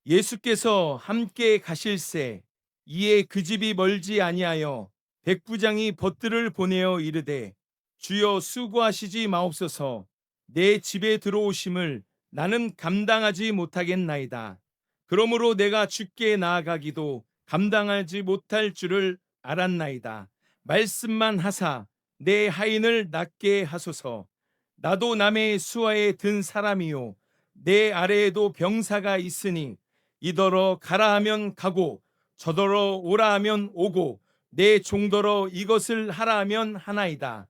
예수께서 함께 가실새 이에 그 집이 멀지 아니하여 백부장이 벗들을 보내어 이르되 주여 수고하시지 마옵소서 내 집에 들어오심을 나는 감당하지 못하겠나이다. 그러므로 내가 주께 나아가기도 감당하지 못할 줄을 알았나이다. 말씀만 하사 내 하인을 낫게 하소서. 나도 남의 수하에 든 사람이요 내 아래에도 병사가 있으니 이더러 가라 하면 가고 저더러 오라 하면 오고 내 종더러 이것을 하라 하면 하나이다.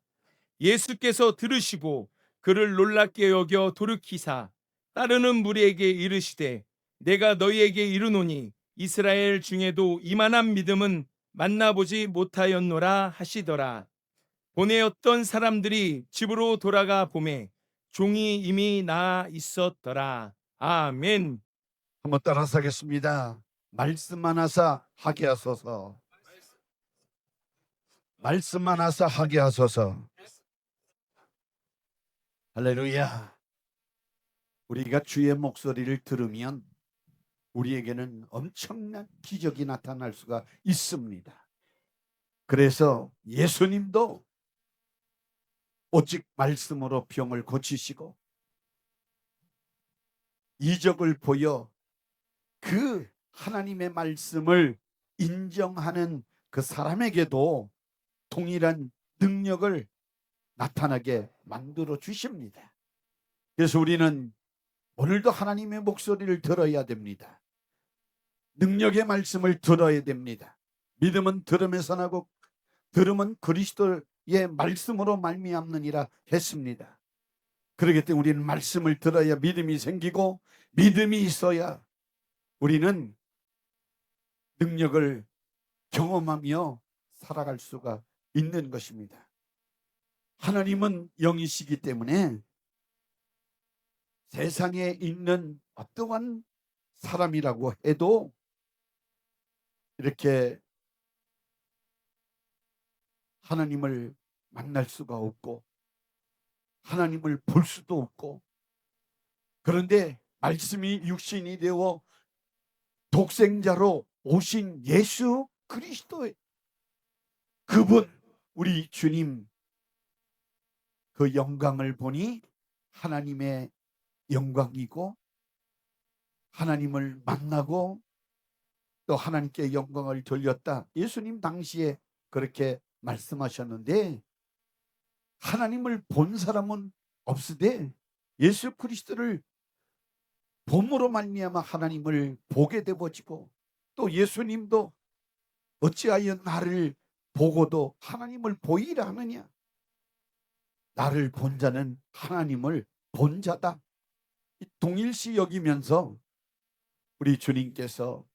예수께서 들으시고 그를 놀랍게 여겨 돌이키사 따르는 무리에게 이르시되 내가 너희에게 이르노니 이스라엘 중에도 이만한 믿음은 만나보지 못하였노라 하시더라. 보내었던 사람들이 집으로 돌아가 보매 종이 이미 나아 있었더라. 아멘. 한번 따라서 하겠습니다. 말씀만 하사 하게 하소서. 말씀만 하사 하게 하소서. 할렐루야. 우리가 주의 목소리를 들으면 우리에게는 엄청난 기적이 나타날 수가 있습니다. 그래서 예수님도 오직 말씀으로 병을 고치시고 이적을 보여 그 하나님의 말씀을 인정하는 그 사람에게도 동일한 능력을 나타나게 만들어 주십니다. 그래서 우리는 오늘도 하나님의 목소리를 들어야 됩니다. 능력의 말씀을 들어야 됩니다. 믿음은 들음에서 나고 들음은 그리스도의 말씀으로 말미암느니라 했습니다. 그렇기 때문에 우리는 말씀을 들어야 믿음이 생기고 믿음이 있어야 우리는 능력을 경험하며 살아갈 수가 있는 것입니다. 하나님은 영이시기 때문에 세상에 있는 어떠한 사람이라고 해도 이렇게 하나님을 만날 수가 없고 하나님을 볼 수도 없고, 그런데 말씀이 육신이 되어 독생자로 오신 예수 그리스도의 그분 우리 주님 그 영광을 보니 하나님의 영광이고 하나님을 만나고 또 하나님께 영광을 돌렸다. 예수님 당시에 그렇게 말씀하셨는데 하나님을 본 사람은 없으되 예수 그리스도를 봄으로 말미암아 하나님을 보게 되어지고 또 예수님도 어찌하여 나를 보고도 하나님을 보이라 하느냐. 나를 본 자는 하나님을 본 자다. 동일시 여기면서 우리 주님께서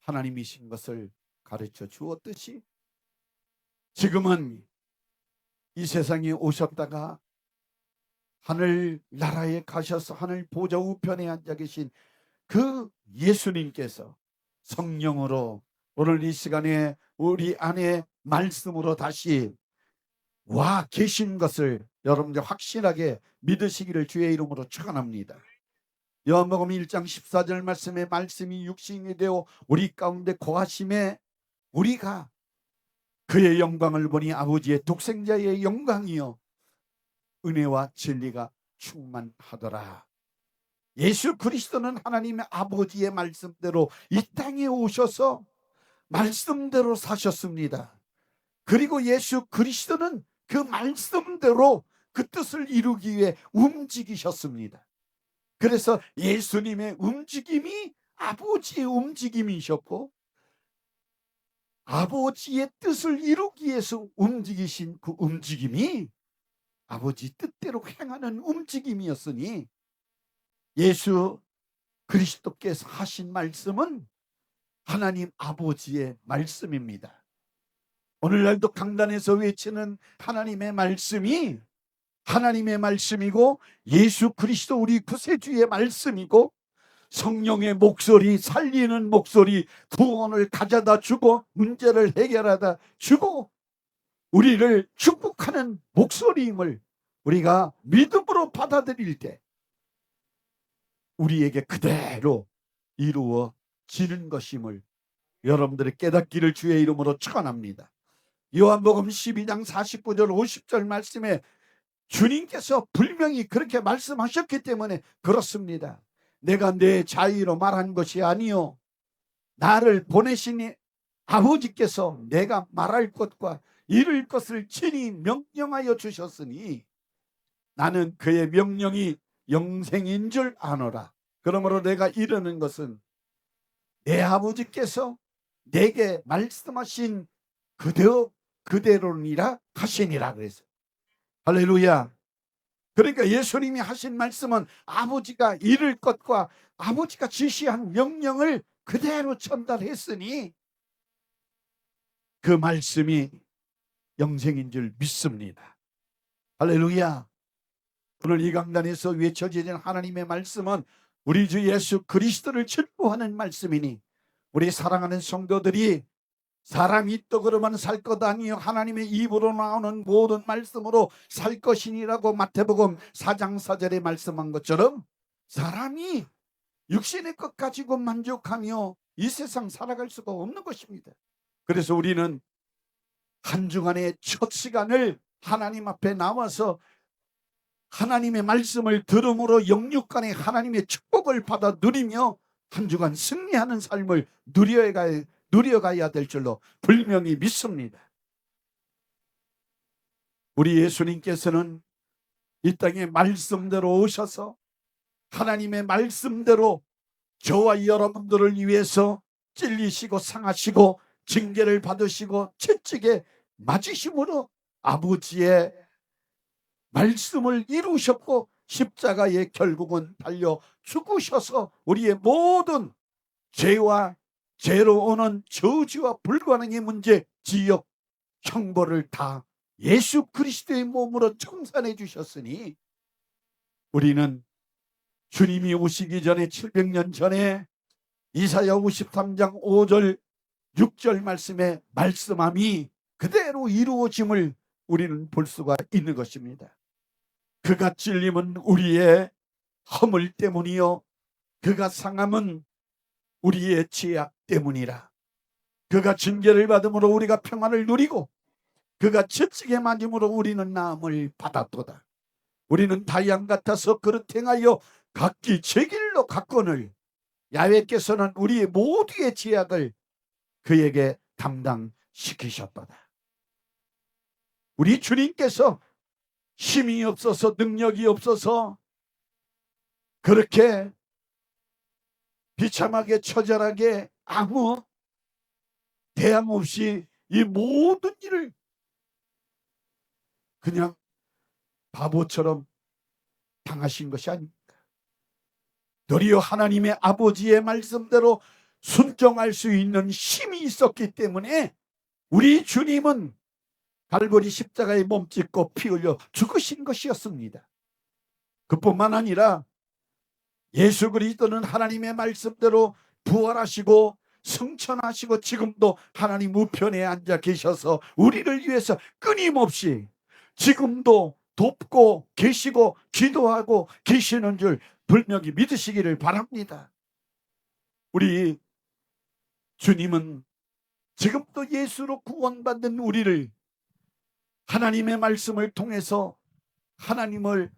하나님이신 것을 가르쳐 주었듯이 지금은 이 세상에 오셨다가 하늘 나라에 가셔서 하늘 보좌 우편에 앉아 계신 그 예수님께서 성령으로 오늘 이 시간에 우리 안에 말씀으로 다시 와 계신 것을 여러분들 확실하게 믿으시기를 주의 이름으로 축원합니다. 요한복음 1장 14절 말씀에 말씀이 육신이 되어 우리 가운데 거하심에 우리가 그의 영광을 보니 아버지의 독생자의 영광이요 은혜와 진리가 충만하더라. 예수 그리스도는 하나님의 아버지의 말씀대로 이 땅에 오셔서 말씀대로 사셨습니다. 그리고 예수 그리스도는 그 말씀대로 그 뜻을 이루기 위해 움직이셨습니다. 그래서 예수님의 움직임이 아버지의 움직임이셨고 아버지의 뜻을 이루기 위해서 움직이신 그 움직임이 아버지 뜻대로 행하는 움직임이었으니 예수 그리스도께서 하신 말씀은 하나님 아버지의 말씀입니다. 오늘날도 강단에서 외치는 하나님의 말씀이 하나님의 말씀이고 예수 그리스도 우리 구세주의 말씀이고 성령의 목소리, 살리는 목소리, 구원을 가져다 주고 문제를 해결하다 주고 우리를 축복하는 목소리임을 우리가 믿음으로 받아들일 때 우리에게 그대로 이루어지는 것임을 여러분들이 깨닫기를 주의 이름으로 축원합니다. 요한복음 12장 49절 50절 말씀에 주님께서 분명히 그렇게 말씀하셨기 때문에 그렇습니다. 내가 내 자의로 말한 것이 아니요 나를 보내신 아버지께서 내가 말할 것과 이룰 것을 친히 명령하여 주셨으니 나는 그의 명령이 영생인 줄 아노라. 그러므로 내가 이르는 것은 내 아버지께서 내게 말씀하신 그대로니라 하시니라 그랬어요. 할렐루야. 그러니까 예수님이 하신 말씀은 아버지가 이룰 것과 아버지가 지시한 명령을 그대로 전달했으니 그 말씀이 영생인 줄 믿습니다. 할렐루야. 오늘 이 강단에서 외쳐지는 하나님의 말씀은 우리 주 예수 그리스도를 전부하는 말씀이니 우리 사랑하는 성도들이 사람이 떡으로만 살 것 아니요 하나님의 입으로 나오는 모든 말씀으로 살 것이니라고 마태복음 4장 4절에 말씀한 것처럼 사람이 육신의 것 가지고 만족하며 이 세상 살아갈 수가 없는 것입니다. 그래서 우리는 한 주간의 첫 시간을 하나님 앞에 나와서 하나님의 말씀을 들음으로 영육간의 하나님의 축복을 받아 누리며 한 주간 승리하는 삶을 누려가야 될 줄로 분명히 믿습니다. 우리 예수님께서는 이 땅에 말씀대로 오셔서 하나님의 말씀대로 저와 여러분들을 위해서 찔리시고 상하시고 징계를 받으시고 채찍에 맞으심으로 아버지의 말씀을 이루셨고 십자가에 결국은 달려 죽으셔서 우리의 모든 죄와 죄로 오는 저주와 불가능의 문제, 지역, 형벌을 다 예수 그리스도의 몸으로 청산해 주셨으니 우리는 주님이 오시기 전에 700년 전에 이사야 53장 5절 6절 말씀에 말씀함이 그대로 이루어짐을 우리는 볼 수가 있는 것입니다. 그가 찔림은 우리의 허물 때문이요 그가 상함은 우리의 죄악 때문이라. 그가 징계를 받음으로 우리가 평안을 누리고 그가 채찍에 맞음으로 우리는 나음을 받았도다. 우리는 다양 같아서 그릇 행하여 각기 제 길로 갔거늘 야훼께서는 우리의 모두의 죄악을 그에게 담당시키셨도다. 우리 주님께서 힘이 없어서 능력이 없어서 그렇게 비참하게 처절하게 아무 대안 없이 이 모든 일을 그냥 바보처럼 당하신 것이 아닙니까? 도리어 하나님의 아버지의 말씀대로 순종할 수 있는 힘이 있었기 때문에 우리 주님은 갈보리 십자가에 몸짓고 피 흘려 죽으신 것이었습니다. 그뿐만 아니라 예수 그리스도는 하나님의 말씀대로 부활하시고 승천하시고 지금도 하나님 우편에 앉아 계셔서 우리를 위해서 끊임없이 지금도 돕고 계시고 기도하고 계시는 줄 분명히 믿으시기를 바랍니다. 우리 주님은 지금도 예수로 구원받는 우리를 하나님의 말씀을 통해서 하나님을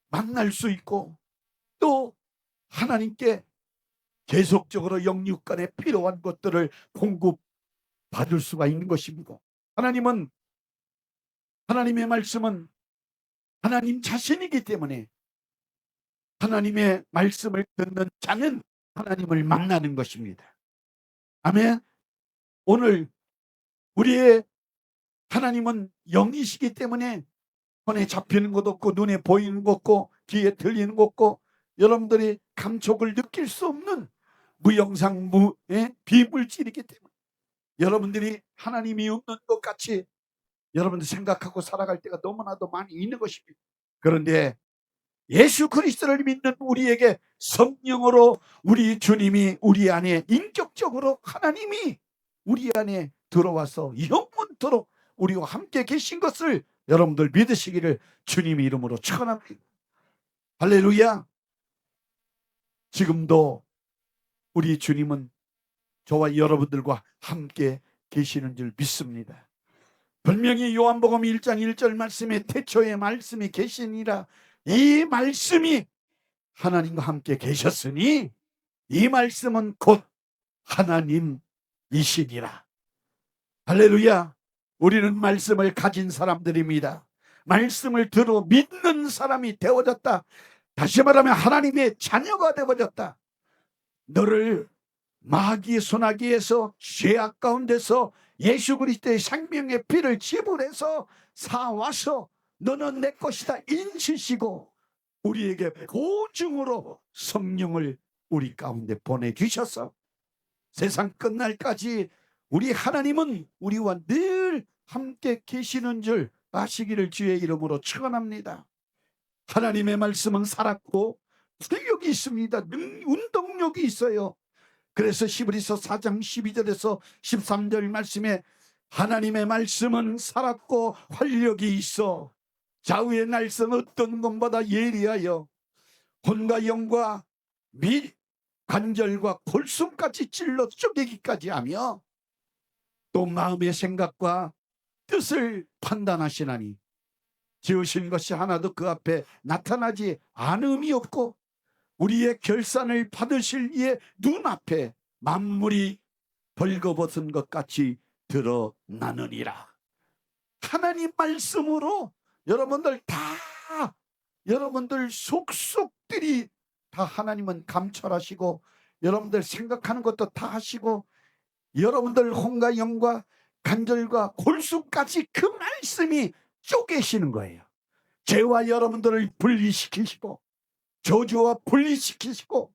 만날 수 있고 또 하나님께 계속적으로 영육간에 필요한 것들을 공급받을 수가 있는 것입니다. 하나님의 말씀은 하나님 자신이기 때문에 하나님의 말씀을 듣는 자는 하나님을 만나는 것입니다. 아멘. 오늘 우리의 하나님은 영이시기 때문에 손에 잡히는 것 없고 눈에 보이는 것 없고 귀에 들리는 것 없고 여러분들이 감촉을 느낄 수 없는 무영상무의 비물질이기 때문에 여러분들이 하나님이 없는 것 같이 여러분들 생각하고 살아갈 때가 너무나도 많이 있는 것입니다. 그런데 예수 그리스도를 믿는 우리에게 성령으로 우리 주님이 우리 안에 인격적으로 하나님이 우리 안에 들어와서 영원토록 우리와 함께 계신 것을 여러분들 믿으시기를 주님의 이름으로 축원합니다. 할렐루야. 지금도 우리 주님은 저와 여러분들과 함께 계시는 줄 믿습니다. 분명히 요한복음 1장 1절 말씀에 태초에 말씀이 계시니라. 이 말씀이 하나님과 함께 계셨으니 이 말씀은 곧 하나님이시니라. 할렐루야. 우리는 말씀을 가진 사람들입니다. 말씀을 들어 믿는 사람이 되어졌다. 다시 말하면 하나님의 자녀가 되어졌다. 너를 마귀의 손아귀에서 죄악 가운데서 예수 그리스도의 생명의 피를 지불해서 사와서 너는 내 것이다 인치시고 우리에게 보증으로 성령을 우리 가운데 보내주셔서 세상 끝날까지 우리 하나님은 우리와 늘 함께 계시는 줄 아시기를 주의 이름으로 축원합니다. 하나님의 말씀은 살았고 활력이 있습니다. 운동력이 있어요. 그래서 히브리서 4장 12절에서 13절 말씀에 하나님의 말씀은 살았고 활력이 있어 좌우의 날선 어떤 것보다 예리하여 혼과 영과 및 관절과 골수까지 찔러 쪼개기까지 하며 또 마음의 생각과 뜻을 판단하시나니 지으신 것이 하나도 그 앞에 나타나지 않음이 없고 우리의 결산을 받으실 이의 눈앞에 만물이 벌거벗은 것 같이 드러나느니라. 하나님 말씀으로 여러분들 여러분들 속속들이 다 하나님은 감찰하시고 여러분들 생각하는 것도 다 하시고 여러분들 혼과 영과 간절과 골수까지 그 말씀이 쪼개시는 거예요. 죄와 여러분들을 분리시키시고 저주와 분리시키시고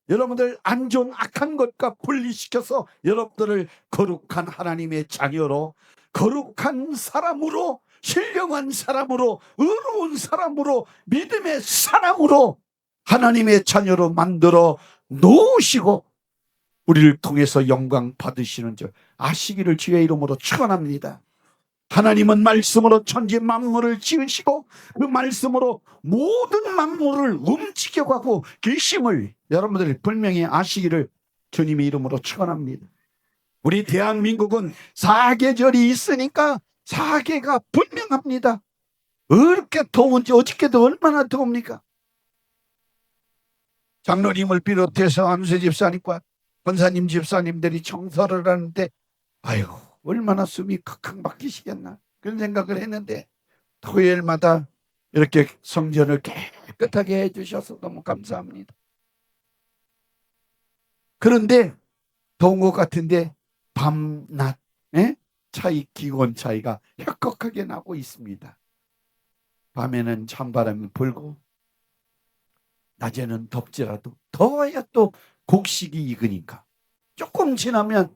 여러분들 안 좋은 악한 것과 분리시켜서 여러분들을 거룩한 하나님의 자녀로 거룩한 사람으로 신령한 사람으로 의로운 사람으로 믿음의 사람으로 하나님의 자녀로 만들어 놓으시고 우리를 통해서 영광 받으시는 줄 아시기를 주의 이름으로 축원합니다. 하나님은 말씀으로 천지 만물을 지으시고 그 말씀으로 모든 만물을 움직여가고 계심을 여러분들이 분명히 아시기를 주님의 이름으로 축원합니다. 우리 대한민국은 사계절이 있으니까 사계가 분명합니다. 이렇게 더운지 어저께도 얼마나 더웁니까? 장로님을 비롯해서 안수 집사님과 권사님 집사님들이 청소를 하는데 아이고 얼마나 숨이 칵칵 막히시겠나 그런 생각을 했는데 토요일마다 이렇게 성전을 깨끗하게 해주셔서 너무 감사합니다. 그런데 더운 것 같은데 밤낮 차이 기온 차이가 혁혁하게 나고 있습니다. 밤에는 찬바람이 불고 낮에는 덥지라도 더워야 또 곡식이 익으니까 조금 지나면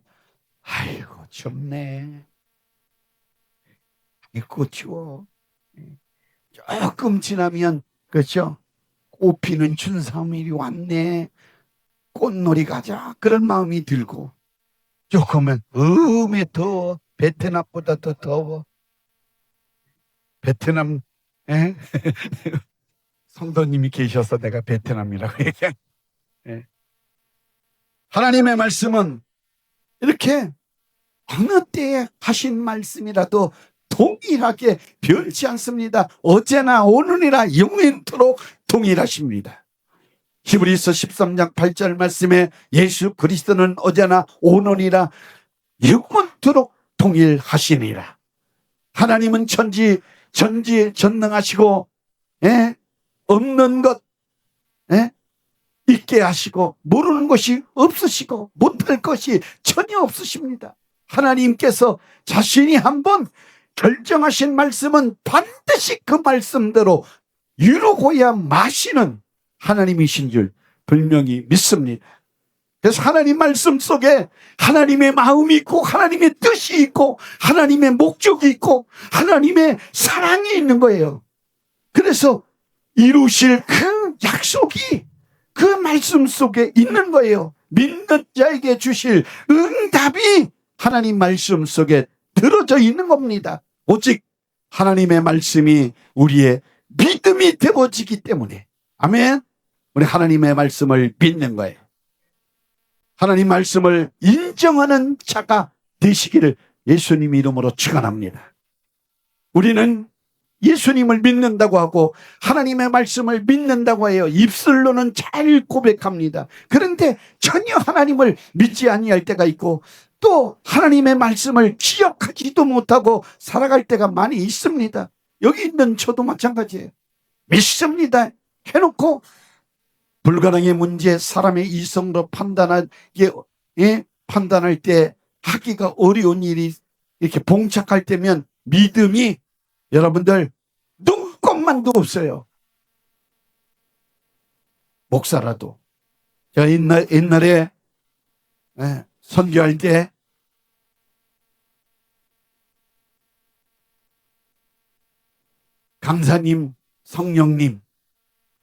아이고 춥네 아이고 추워 조금 지나면 그렇죠 꽃 피는 춘삼일이 왔네 꽃놀이 가자 그런 마음이 들고 조금은 더워 베트남보다 더 더워 베트남 성도님이 계셔서 내가 베트남이라고 얘기한 하나님의 말씀은 이렇게 어느 때에 하신 말씀이라도 동일하게 변치 않습니다. 어제나 오늘이나 영원토록 동일하십니다. 히브리서 13장 8절 말씀에 예수 그리스도는 어제나 오늘이나 영원토록 동일하시니라. 하나님은 전지전능하시고 없는 것 있게 하시고 모르는 것이 없으시고 못할 것이 전혀 없으십니다. 하나님께서 자신이 한번 결정하신 말씀은 반드시 그 말씀대로 이루고야 마시는 하나님이신 줄 분명히 믿습니다. 그래서 하나님 말씀 속에 하나님의 마음이 있고 하나님의 뜻이 있고 하나님의 목적이 있고 하나님의 사랑이 있는 거예요. 그래서 이루실 그 약속이 그 말씀 속에 있는 거예요. 믿는 자에게 주실 응답이 하나님 말씀 속에 들어져 있는 겁니다. 오직 하나님의 말씀이 우리의 믿음이 되어지기 때문에 아멘. 우리 하나님의 말씀을 믿는 거예요. 하나님 말씀을 인정하는 자가 되시기를 예수님 이름으로 축원합니다. 우리는 예수님을 믿는다고 하고 하나님의 말씀을 믿는다고 해요. 입술로는 잘 고백합니다. 그런데 전혀 하나님을 믿지 아니할 때가 있고 또 하나님의 말씀을 기억하지도 못하고 살아갈 때가 많이 있습니다. 여기 있는 저도 마찬가지예요. 믿습니다 해놓고 불가능의 문제, 사람의 이성으로 판단할 때 하기가 어려운 일이 이렇게 봉착할 때면 믿음이 여러분들 눈꼽만도 없어요. 목사라도 제가 옛날에 선교할 때 강사님, 성령님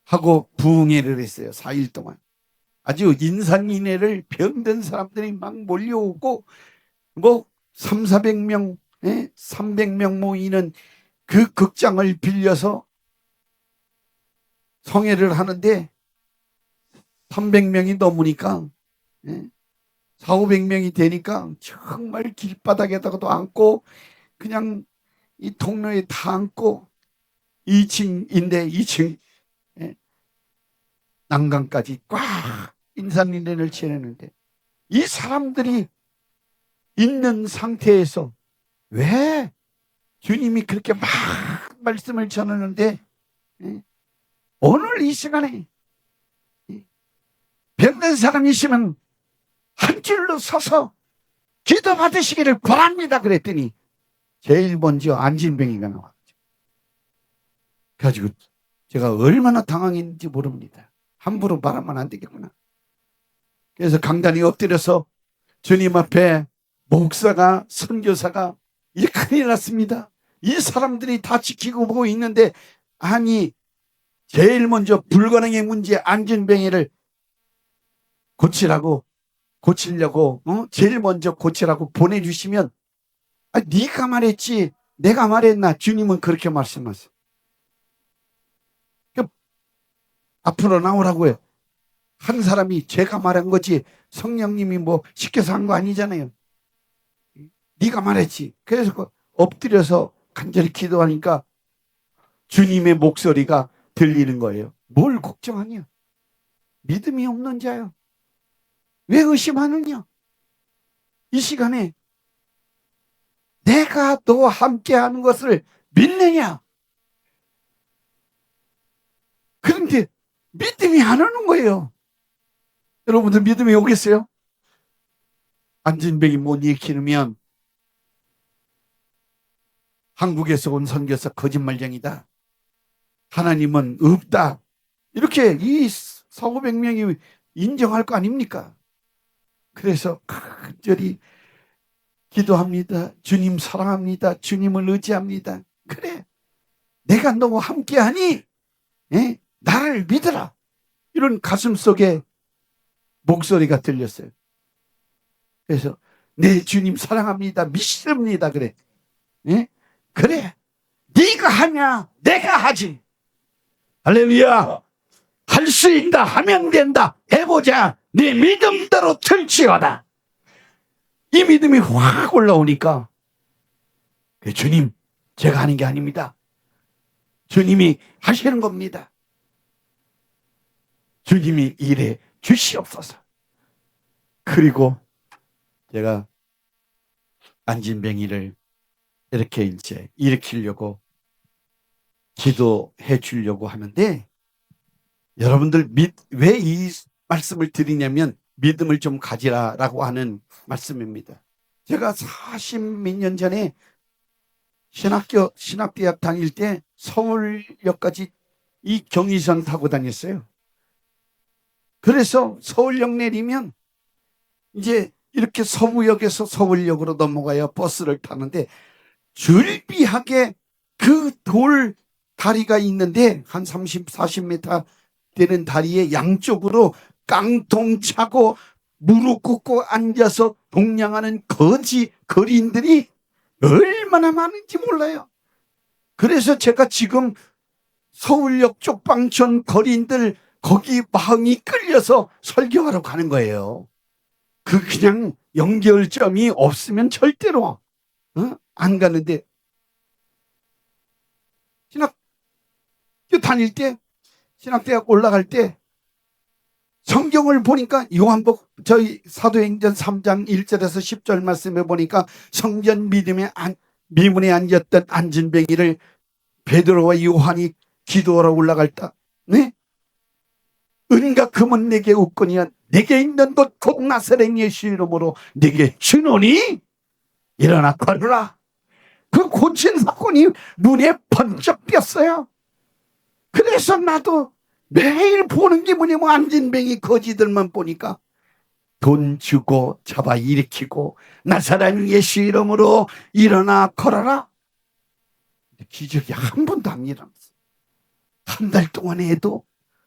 하고 부흥회를 했어요. 4일 동안. 아주 인산인해를 병든 사람들이 막 몰려오고 뭐 300~400명 300명 모이는 그 극장을 빌려서 성회를 하는데 300명이 넘으니까 400~500명이 되니까 정말 길바닥에다가도 앉고 그냥 이 통로에 다 앉고 2층인데 2층 난간까지 꽉 인산인해를 지내는데 이 사람들이 있는 상태에서 왜 주님이 그렇게 막 말씀을 전하는데 오늘 이 시간에 병든 사람이시면 한 줄로 서서 기도 받으시기를 바랍니다 그랬더니 제일 먼저 안진뱅이가 나왔죠. 그래가지고 제가 얼마나 당황했는지 모릅니다. 함부로 말하면 안 되겠구나. 그래서 강단에 엎드려서 주님 앞에 목사가 선교사가 이제 큰일 났습니다. 이 사람들이 다 지키고 보고 있는데 아니 제일 먼저 불가능의 문제 안진뱅이를 고치려고 제일 먼저 고치라고 보내주시면 네가 말했지 내가 말했나. 주님은 그렇게 말씀하세요. 앞으로 나오라고요. 한 사람이 제가 말한 거지 성령님이 뭐 시켜서 한 거 아니잖아요. 네가 말했지. 그래서 엎드려서 간절히 기도하니까 주님의 목소리가 들리는 거예요. 뭘 걱정하냐. 믿음이 없는 자야. 왜 의심하느냐. 이 시간에 내가 너와 함께하는 것을 믿느냐. 그런데 믿음이 안 오는 거예요. 여러분들 믿음이 오겠어요? 안진뱅이 못 일으키면 한국에서 온 선교사 거짓말쟁이다. 하나님은 없다. 이렇게 이 400~500명이 인정할 거 아닙니까? 그래서 간절히 기도합니다. 주님 사랑합니다. 주님을 의지합니다. 그래. 내가 너와 함께하니 나를 믿어라. 이런 가슴 속에 목소리가 들렸어요. 그래서 네 주님 사랑합니다. 믿습니다. 그래. 그래. 네가 하냐 내가 하지. 할렐루야. 할 수 있다 하면 된다. 해보자. 네 믿음대로 될지어다. 이 믿음이 확 올라오니까 주님 제가 하는 게 아닙니다. 주님이 하시는 겁니다. 주님이 일해 주시옵소서. 그리고 제가 안진뱅이를 이렇게 이제 일으키려고 기도해 주려고 하는데 여러분들 왜 이 말씀을 드리냐면 믿음을 좀 가지라라고 하는 말씀입니다. 제가 40몇 년 전에 신학대학 다닐 때 서울역까지 이 경의선 타고 다녔어요. 그래서 서울역 내리면 이제 이렇게 서부역에서 서울역으로 넘어가야 버스를 타는데 줄비하게 그 돌 다리가 있는데 한 30~40m 되는 다리에 양쪽으로 깡통 차고 무릎 꿇고 앉아서 동냥하는 거리인들이 얼마나 많은지 몰라요. 그래서 제가 지금 서울역 쪽방촌 거리인들 거기 마음이 끌려서 설교하러 가는 거예요. 그냥 연결점이 없으면 절대로 안 가는데, 신학교 다닐 때, 신학대학 올라갈 때 성경을 보니까 요한복 저희 사도행전 3장 1절에서 10절 말씀에 보니까 성전 미문에 앉았던 안진뱅이를 베드로와 요한이 기도하러 올라갈 때, 네? 은과 금은 내게 없거니와 내게 있는 것 곧 나사렛 예수 이름으로 내게 주노니 일어나 걸으라. 그 고친 사건이 눈에 번쩍 띄었어요. 그래서 나도 매일 보는 게 뭐냐면 안진뱅이 거지들만 보니까 돈 주고 잡아 일으키고 나사렛 예수 이름으로 일어나 걸어라. 기적이 한 번도 안 일어났어요. 한 달 동안 해도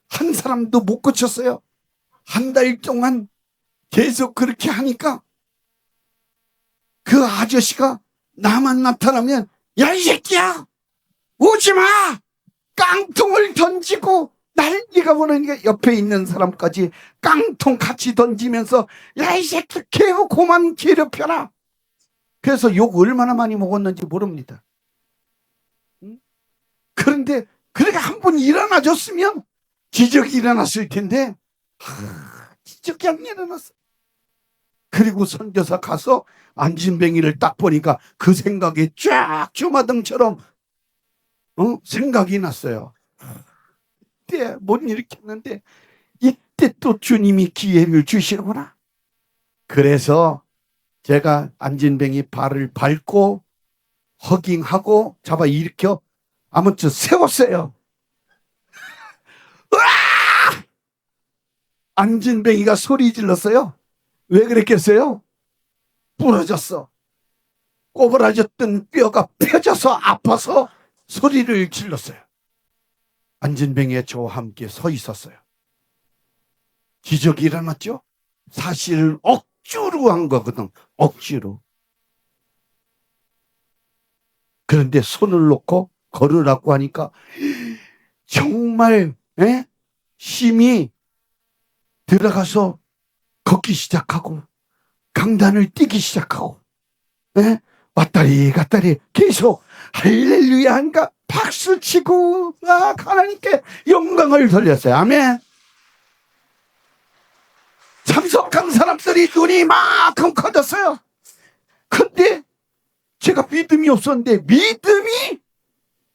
한 사람도 못 고쳤어요. 한 달 동안 계속 그렇게 하니까 그 아저씨가 나만 나타나면 야 이 새끼야 오지마 깡통을 던지고 난리가 보니까 옆에 있는 사람까지 깡통 같이 던지면서 야 이 새끼 개고 그만 괴롭혀라. 그래서 욕 얼마나 많이 먹었는지 모릅니다. 그런데 그렇게 한 번 일어나줬으면 기적이 일어났을 텐데 기적이 안 일어났어. 그리고 선교사 가서 안진뱅이를 딱 보니까 그 생각이 쫙 주마등처럼 생각이 났어요. 이때 못 일으켰는데 이때 또 주님이 기회를 주시는구나. 그래서 제가 안진뱅이 발을 밟고 허깅하고 잡아 일으켜 아무튼 세웠어요. 으아! 안진뱅이가 소리 질렀어요. 왜 그랬겠어요? 부러졌어. 꼬부라졌던 뼈가 펴져서 아파서 소리를 질렀어요. 안진뱅이가 저와 함께 서 있었어요. 기적이 일어났죠? 사실 억지로 한 거거든. 억지로. 그런데 손을 놓고 걸으라고 하니까 정말 힘이 들어가서 걷기 시작하고 강단을 뛰기 시작하고 왔다리 갔다리 계속 할렐루야 하니까 박수치고 막 하나님께 영광을 돌렸어요. 아멘. 참석한 사람들이 눈이 만큼 커졌어요. 근데 제가 믿음이 없었는데 믿음이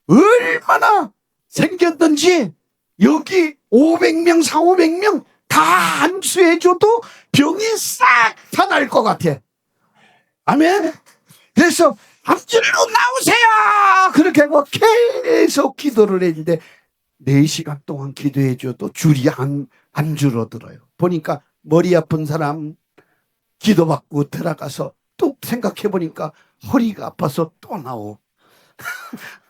얼마나 생겼던지 여기 500명, 400명 다 안수해줘도 병이 싹 다 날 것 같아. 아멘. 그래서 앞줄로 나오세요. 그렇게 하고 계속 기도를 했는데 4시간 동안 기도해줘도 줄이 안 줄어들어요. 보니까 머리 아픈 사람 기도받고 들어가서 또 생각해보니까 허리가 아파서 또 나오고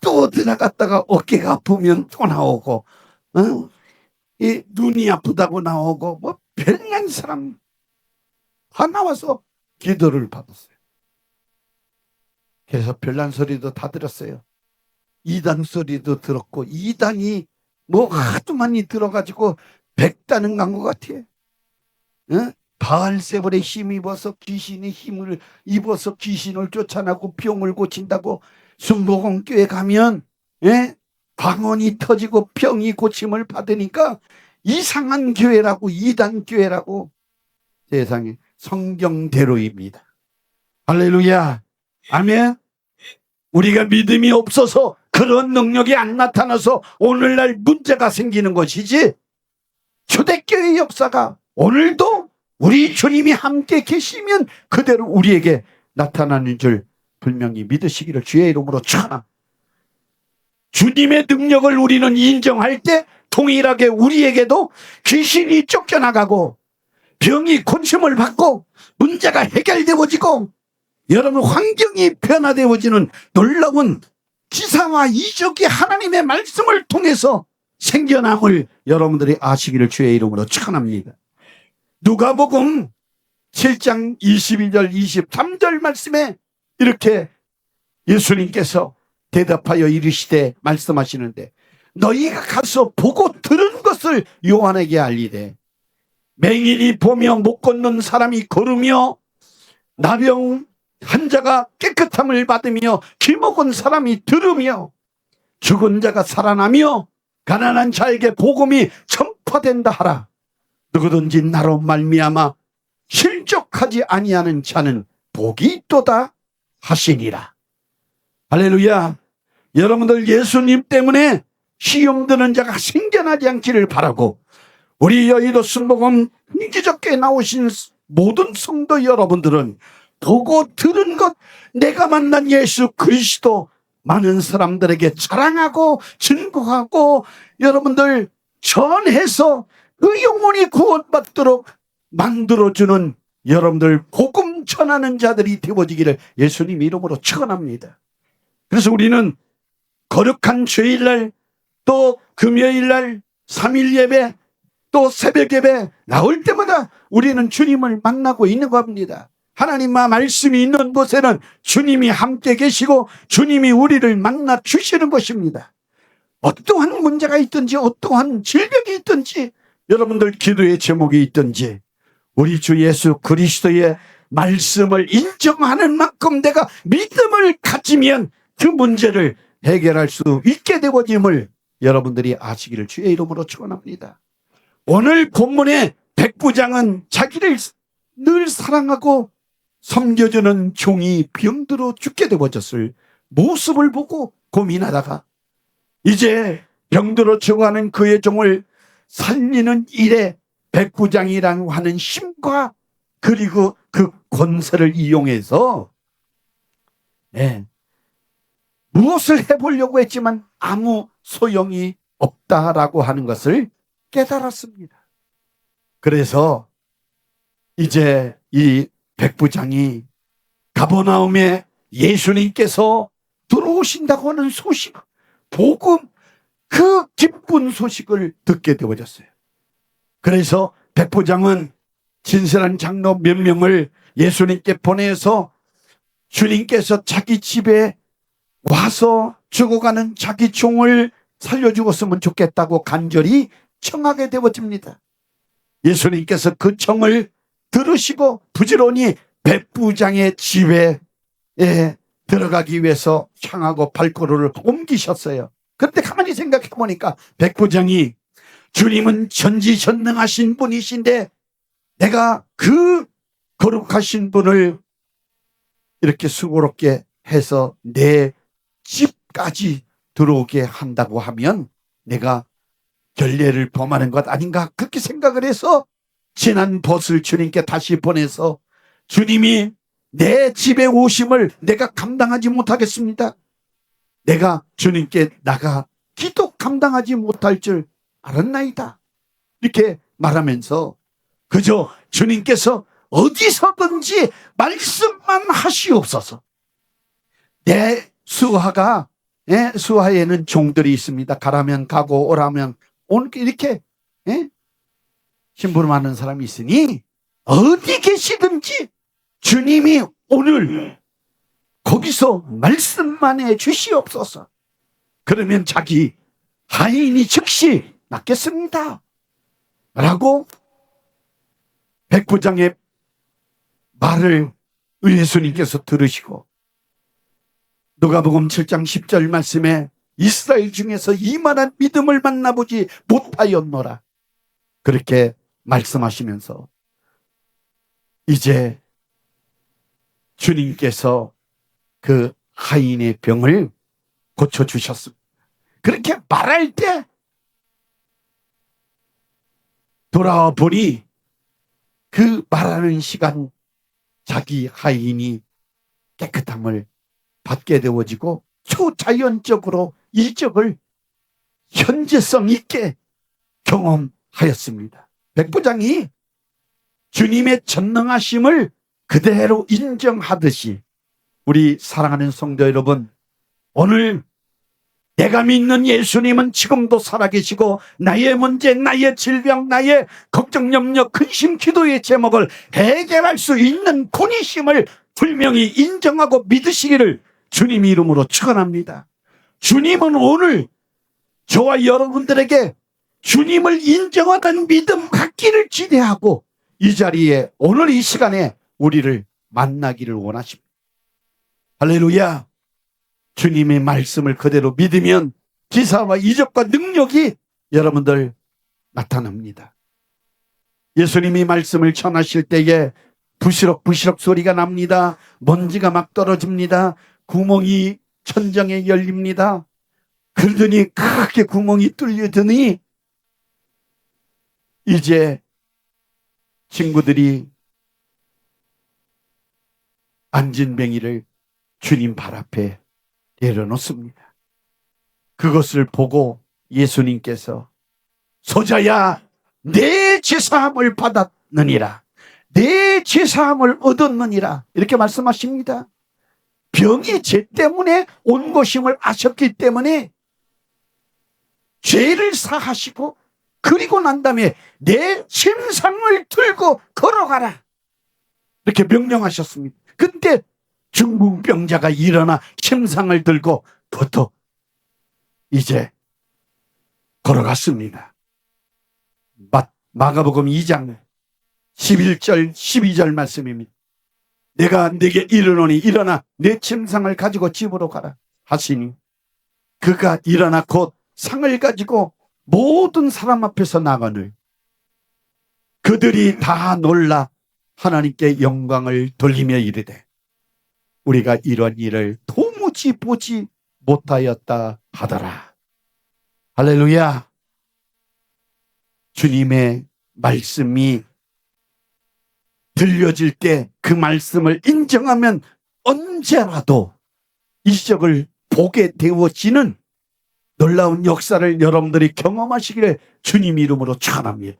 또 들어갔다가 어깨가 아프면 또 나오고 이 눈이 아프다고 나오고 뭐 별난 사람 다 나와서 기도를 받았어요. 그래서 별난 소리도 다 들었어요. 이단 소리도 들었고 이단이 뭐 하도 많이 들어가지고 100단은 간 것 같아요. 바알세불에 힘입어서 귀신의 힘을 입어서 귀신을 쫓아내고 병을 고친다고 순복음교회 가면 방언이 터지고 병이 고침을 받으니까 이상한 교회라고 이단 교회라고 세상에 성경대로입니다. 할렐루야. 아멘. 우리가 믿음이 없어서 그런 능력이 안 나타나서 오늘날 문제가 생기는 것이지 초대교회 역사가 오늘도 우리 주님이 함께 계시면 그대로 우리에게 나타나는 줄 분명히 믿으시기를 주의 이름으로 축원합니다. 주님의 능력을 우리는 인정할 때 동일하게 우리에게도 귀신이 쫓겨나가고 병이 고침을 받고 문제가 해결되어지고 여러분 환경이 변화되어지는 놀라운 기사와 이적이 하나님의 말씀을 통해서 생겨남을 여러분들이 아시기를 주의 이름으로 축원합니다. 누가복음 7장 22절 23절 말씀에 이렇게 예수님께서 대답하여 이르시되 말씀하시는데 너희가 가서 보고 들은 것을 요한에게 알리되 맹인이 보며 못 걷는 사람이 걸으며 나병 환자가 깨끗함을 받으며 귀 먹은 사람이 들으며 죽은 자가 살아나며 가난한 자에게 복음이 전파된다 하라. 누구든지 나로 말미암아 실족하지 아니하는 자는 복이 있도다 하시니라. 할렐루야. 여러분들 예수님 때문에 시험 드는 자가 생겨나지 않기를 바라고, 우리 여의도 순복음 기적교에 나오신 모든 성도 여러분들은 보고 들은 것, 내가 만난 예수 그리스도 많은 사람들에게 자랑하고 증거하고 여러분들 전해서 그 영혼이 구원받도록 만들어주는 여러분들 복음 전하는 자들이 되어지기를 예수님 이름으로 축원합니다. 그래서 우리는 거룩한 주일날, 또 금요일날 3일 예배, 또 새벽 예배 나올 때마다 우리는 주님을 만나고 있는 겁니다. 하나님의 말씀이 있는 곳에는 주님이 함께 계시고 주님이 우리를 만나 주시는 것입니다. 어떠한 문제가 있든지, 어떠한 질병이 있든지, 여러분들 기도의 제목이 있든지, 우리 주 예수 그리스도의 말씀을 인정하는 만큼 내가 믿음을 가지면 그 문제를 해결할 수 있게 되어짐을 여러분들이 아시기를 주의 이름으로 축원합니다. 오늘 본문의 백부장은 자기를 늘 사랑하고 섬겨주는 종이 병들어 죽게 되어졌을 모습을 보고 고민하다가 이제 병들어 죽어가는 그의 종을 살리는 일에 백부장이라고 하는 힘과 그리고 그 권세를 이용해서 무엇을 해보려고 했지만 아무 소용이 없다라고 하는 것을 깨달았습니다. 그래서 이제 이 백부장이 가버나움에 예수님께서 들어오신다고 하는 소식, 복음, 그 기쁜 소식을 듣게 되어졌어요. 그래서 백부장은 진실한 장로 몇 명을 예수님께 보내서 주님께서 자기 집에 와서 죽어가는 자기 종을 살려주었으면 좋겠다고 간절히 청하게 되어집니다. 예수님께서 그 청을 들으시고 부지런히 백부장의 집에 들어가기 위해서 향하고 발걸음을 옮기셨어요. 그런데 가만히 생각해 보니까 백부장이 주님은 전지전능하신 분이신데 내가 그 거룩하신 분을 이렇게 수고롭게 해서 내 집까지 들어오게 한다고 하면 내가 결례를 범하는 것 아닌가, 그렇게 생각을 해서 지난 벗을 주님께 다시 보내서 주님이 내 집에 오심을 내가 감당하지 못하겠습니다. 내가 주님께 나가 기도 감당하지 못할 줄 알았나이다. 이렇게 말하면서 그저 주님께서 어디서든지 말씀만 하시옵소서. 내 수하가, 수하에는 종들이 있습니다. 가라면 가고 오라면 오는, 이렇게 심부름하는 사람이 있으니 어디 계시든지 주님이 오늘 거기서 말씀만 해 주시옵소서. 그러면 자기 하인이 즉시 낫겠습니다 라고 백부장의 말을 예수님께서 들으시고 누가복음 7장 10절 말씀에 이스라엘 중에서 이만한 믿음을 만나보지 못하였노라, 그렇게 말씀하시면서 이제 주님께서 그 하인의 병을 고쳐주셨습니다. 그렇게 말할 때 돌아와 보니 그 말하는 시간 자기 하인이 깨끗함을 받게 되어지고 초자연적으로 일적을 현재성 있게 경험하였습니다. 백부장이 주님의 전능하심을 그대로 인정하듯이 우리 사랑하는 성도 여러분, 오늘 내가 믿는 예수님은 지금도 살아계시고 나의 문제, 나의 질병, 나의 걱정, 염려, 근심, 기도의 제목을 해결할 수 있는 분이심을 분명히 인정하고 믿으시기를 주님 이름으로 축원합니다. 주님은 오늘 저와 여러분들에게 주님을 인정하는 믿음 갖기를 기대하고 이 자리에 오늘 이 시간에 우리를 만나기를 원하십니다. 할렐루야. 주님의 말씀을 그대로 믿으면 기사와 이적과 능력이 여러분들 나타납니다. 예수님이 말씀을 전하실 때에 부시럭부시럭 소리가 납니다. 먼지가 막 떨어집니다. 구멍이 천장에 열립니다. 그러더니 크게 구멍이 뚫리더니 이제 친구들이 안진뱅이를 주님 발 앞에 내려놓습니다. 그것을 보고 예수님께서 소자야 내 죄사함을 받았느니라. 내 죄사함을 얻었느니라. 이렇게 말씀하십니다. 병이 죄 때문에 온 것임을 아셨기 때문에 죄를 사하시고 그리고 난 다음에 내 침상을 들고 걸어가라. 이렇게 명령하셨습니다. 그때 중풍병자가 일어나 침상을 들고 부터 이제 걸어갔습니다. 마가복음 2장 11절 12절 말씀입니다. 내가 네게 이르노니 일어나 내 침상을 가지고 집으로 가라 하시니 그가 일어나 곧 상을 가지고 모든 사람 앞에서 나가늘 그들이 다 놀라 하나님께 영광을 돌리며 이르되 우리가 이런 일을 도무지 보지 못하였다 하더라. 할렐루야. 주님의 말씀이 들려질 때 그 말씀을 인정하면 언제라도 이적을 보게 되어지는 놀라운 역사를 여러분들이 경험하시기를 주님 이름으로 축원합니다.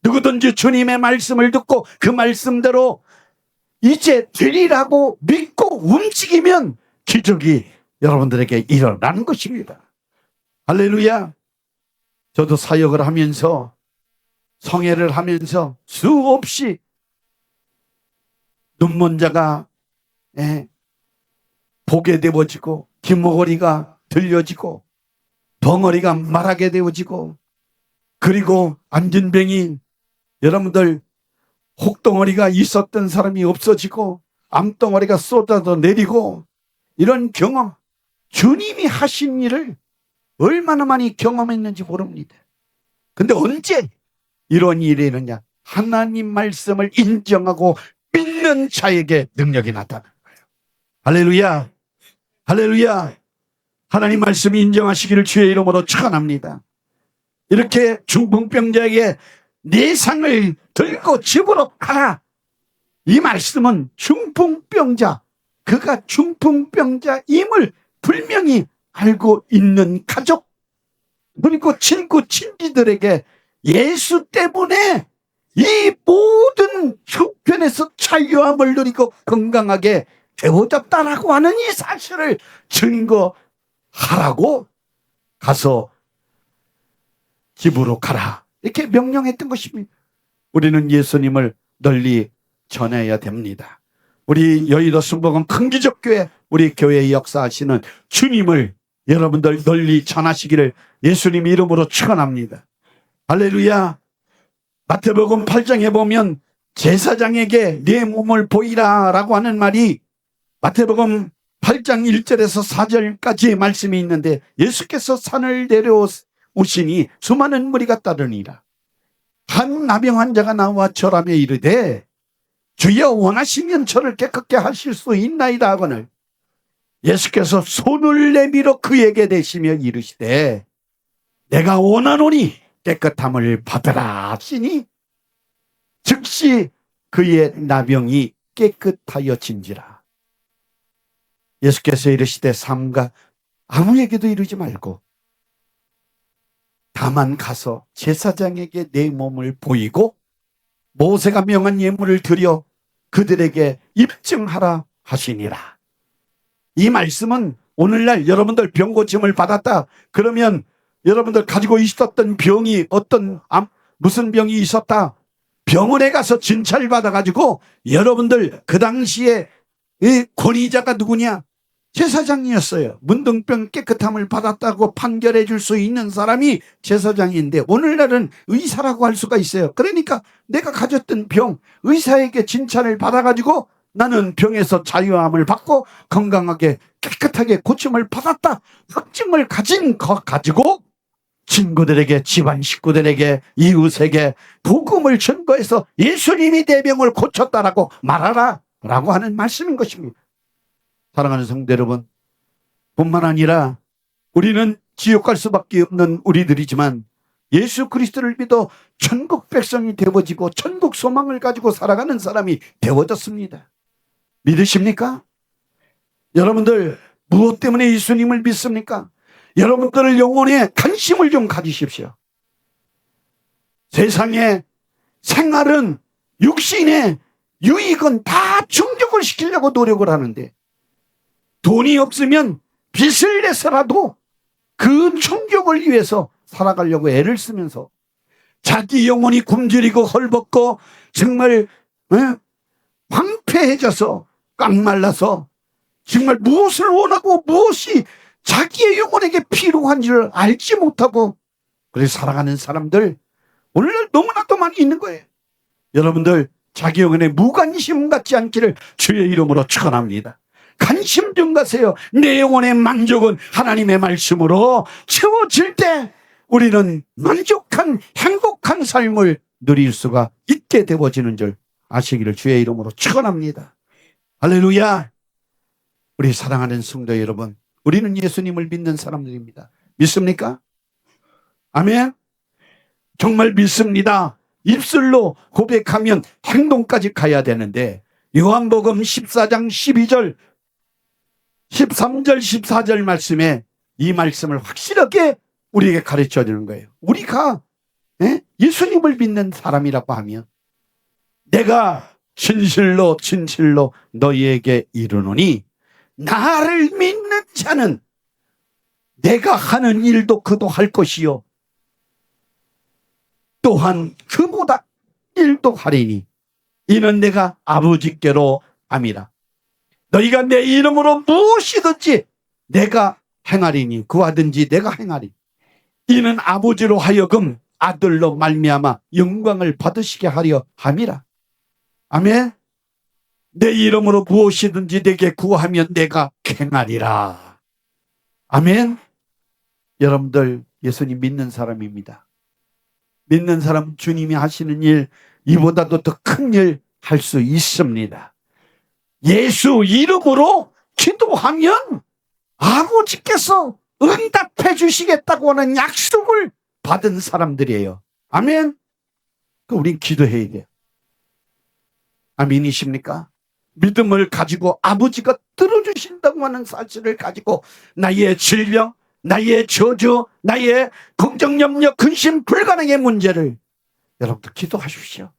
누구든지 주님의 말씀을 듣고 그 말씀대로 이제 되리라고 믿고 움직이면 기적이 여러분들에게 일어나는 것입니다. 할렐루야. 저도 사역을 하면서 성회를 하면서 수없이 눈먼 자가 보게 되어지고 귀머거리가 들려지고 덩어리가 말하게 되어지고 그리고 안진뱅이 여러분들 혹덩어리가 있었던 사람이 없어지고 암덩어리가 쏟아져 내리고 이런 경험 주님이 하신 일을 얼마나 많이 경험했는지 모릅니다. 근데 언제 이런 일이 있느냐? 하나님 말씀을 인정하고 믿는 자에게 능력이 나타나는 거예요. 할렐루야. 할렐루야. 하나님 말씀 인정하시기를 주의 이름으로 축원합니다. 이렇게 중풍병자에게 네 상을 들고 집으로 가라. 이 말씀은 중풍병자, 그가 중풍병자임을 분명히 알고 있는 가족, 그리고 친구, 친지들에게 예수 때문에 이 모든 형편에서 자유함을 누리고 건강하게 되어졌다라고 하는 이 사실을 증거하라고 가서 집으로 가라. 이렇게 명령했던 것입니다. 우리는 예수님을 널리 전해야 됩니다. 우리 여의도 순복음 큰기적교회 우리 교회에 역사하시는 주님을 여러분들 널리 전하시기를 예수님 이름으로 축원합니다. 할렐루야. 마태복음 8장에 보면 제사장에게 내 몸을 보이라 라고 하는 말이 마태복음 8장 1절에서 4절까지의 말씀이 있는데 예수께서 산을 내려오시니 수많은 무리가 따르니라. 한 나병 환자가 나와 절하며 이르되 주여 원하시면 저를 깨끗게 하실 수 있나이다 하거늘 예수께서 손을 내밀어 그에게 대시며 이르시되 내가 원하노니 깨끗함을 받으라 하시니 즉시 그의 나병이 깨끗하여진지라. 예수께서 이르시되 삼가 아무에게도 이르지 말고 다만 가서 제사장에게 내 몸을 보이고 모세가 명한 예물을 드려 그들에게 입증하라 하시니라. 이 말씀은 오늘날 여러분들 병 고침을 받았다 그러면 여러분들 가지고 있었던 병이 무슨 병이 있었다 병원에 가서 진찰 받아가지고 여러분들 그 당시에 이 권위자가 누구냐 제사장이었어요. 문둥병 깨끗함을 받았다고 판결해 줄 수 있는 사람이 제사장인데 오늘날은 의사라고 할 수가 있어요. 그러니까 내가 가졌던 병, 의사에게 진찰을 받아가지고 나는 병에서 자유함을 받고 건강하게 깨끗하게 고침을 받았다. 확증을 가진 거 가지고 친구들에게, 집안 식구들에게, 이웃에게 복음을 전거해서 예수님이 내 병을 고쳤다라고 말하라 라고 하는 말씀인 것입니다. 사랑하는 성도 여러분, 뿐만 아니라 우리는 지옥 갈 수밖에 없는 우리들이지만 예수 그리스도를 믿어 천국 백성이 되어지고 천국 소망을 가지고 살아가는 사람이 되어졌습니다. 믿으십니까? 여러분들 무엇 때문에 예수님을 믿습니까? 여러분들 영혼에 관심을 좀 가지십시오. 세상의 생활은 육신의 유익은 다 충족을 시키려고 노력을 하는데 돈이 없으면 빚을 내서라도 그 충족을 위해서 살아가려고 애를 쓰면서 자기 영혼이 굶주리고 헐벗고 정말 황폐해져서 깡말라서 정말 무엇을 원하고 무엇이 자기의 영혼에게 필요한지를 알지 못하고 그래서 살아가는 사람들 오늘날 너무나도 많이 있는 거예요. 여러분들 자기 영혼에 무관심 갖지 않기를 주의 이름으로 축원합니다. 관심 좀 가세요. 내 영혼의 만족은 하나님의 말씀으로 채워질 때 우리는 만족한 행복한 삶을 누릴 수가 있게 되어지는 줄 아시기를 주의 이름으로 축원합니다. 할렐루야. 우리 사랑하는 성도 여러분, 우리는 예수님을 믿는 사람들입니다. 믿습니까? 아멘. 정말 믿습니다. 입술로 고백하면 행동까지 가야 되는데 요한복음 14장 12절 13절 14절 말씀에 이 말씀을 확실하게 우리에게 가르쳐 주는 거예요. 우리가 예수님을 믿는 사람이라고 하면 내가 진실로 진실로 너희에게 이르노니 나를 믿는 자는 내가 하는 일도 그도 할 것이요 또한 그보다 일도 하리니 이는 내가 아버지께로 함이라. 너희가 내 이름으로 무엇이든지 내가 행하리니 구하든지 내가 행하리. 이는 아버지로 하여금 아들로 말미암아 영광을 받으시게 하려 함이라. 아멘. 내 이름으로 무엇이든지 내게 구하면 내가 행하리라. 아멘. 여러분들 예수님 믿는 사람입니다. 믿는 사람 주님이 하시는 일 이보다도 더 큰 일 할 수 있습니다. 예수 이름으로 기도하면 아버지께서 응답해 주시겠다고 하는 약속을 받은 사람들이에요. 아멘. 우린 기도해야 돼요. 아멘이십니까? 믿음을 가지고 아버지가 들어주신다고 하는 사실을 가지고 나의 질병, 나의 저주, 나의 걱정, 염려, 근심, 불가능의 문제를 여러분들 기도하십시오.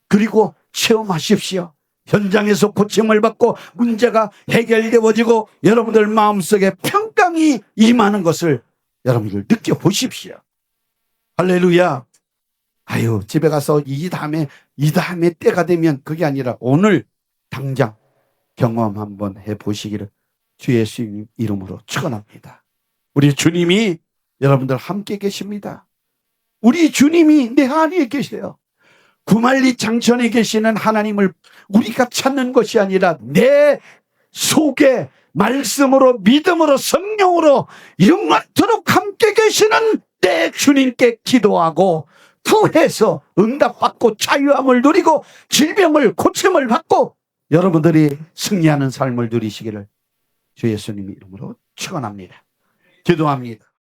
그리고 체험하십시오. 현장에서 고침을 받고 문제가 해결되어지고 여러분들 마음속에 평강이 임하는 것을 여러분들 느껴보십시오. 할렐루야. 아유, 집에 가서 이 다음에 때가 되면 그게 아니라 오늘 당장 경험 한번 해보시기를 주 예수님 이름으로 축원합니다. 우리 주님이 여러분들 함께 계십니다. 우리 주님이 내 안에 계세요. 구말리 장천에 계시는 하나님을 우리가 찾는 것이 아니라 내 속에 말씀으로 믿음으로 성령으로 영원토록 함께 계시는 내 주님께 기도하고 구해서 응답받고 자유함을 누리고 질병을 고침을 받고 여러분들이 승리하는 삶을 누리시기를 주 예수님 이름으로 축원합니다. 기도합니다.